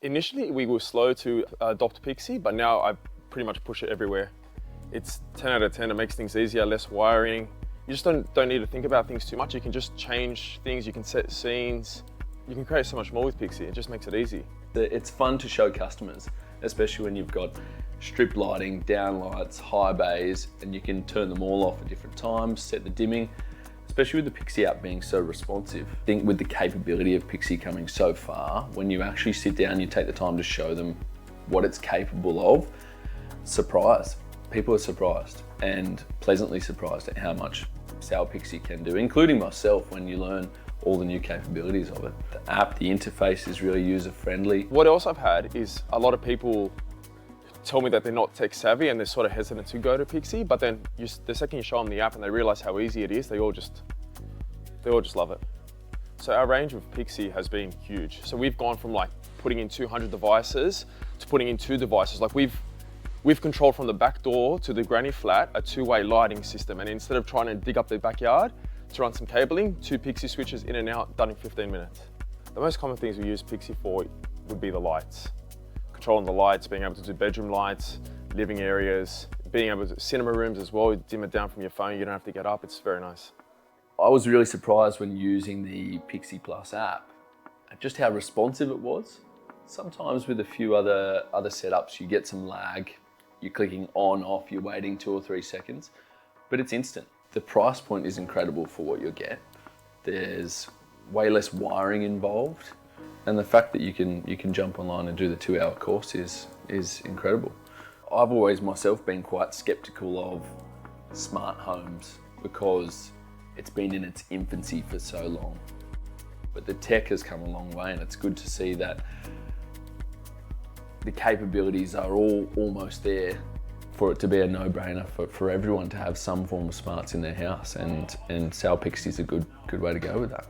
Initially, we were slow to adopt PIXIE, but now I pretty much push it everywhere. It's 10 out of 10. It makes things easier, less wiring. You just don't need to think about things too much. You can just change things. You can set scenes. You can create so much more with PIXIE. It just makes it easy. It's fun to show customers, especially when you've got strip lighting, downlights, high bays, and you can turn them all off at different times, set the dimming, especially with the PIXIE app being so responsive. I think with the capability of PIXIE coming so far, when you actually sit down, you take the time to show them what it's capable of, surprise. People are surprised and pleasantly surprised at how much SAL PIXIE can do, including myself when you learn all the new capabilities of it. The app, the interface is really user-friendly. What else I've had is a lot of people tell me that they're not tech savvy and they're sort of hesitant to go to PIXIE, but then the second you show them the app and they realize how easy it is, they all just love it. So our range with PIXIE has been huge. So we've gone from like putting in 200 devices to putting in 2 devices. Like we've controlled from the back door to the granny flat a 2-way lighting system, and instead of trying to dig up the backyard to run some cabling, 2 PIXIE switches in and out, done in 15 minutes. The most common things we use PIXIE for would be the lights. Controlling the lights, being able to do bedroom lights, living areas, being able to, cinema rooms as well, dim it down from your phone, you don't have to get up, it's very nice. I was really surprised when using the PIXIE Plus app at just how responsive it was. Sometimes with a few other setups, you get some lag. You're clicking on, off, you're waiting 2 or 3 seconds, but it's instant. The price point is incredible for what you'll get. There's way less wiring involved, and the fact that you can jump online and do the 2-hour course is incredible. I've always myself been quite skeptical of smart homes because it's been in its infancy for so long. But the tech has come a long way, and it's good to see that the capabilities are all almost there for it to be a no-brainer for everyone to have some form of smarts in their house, and SAL PIXIE is a good way to go with that.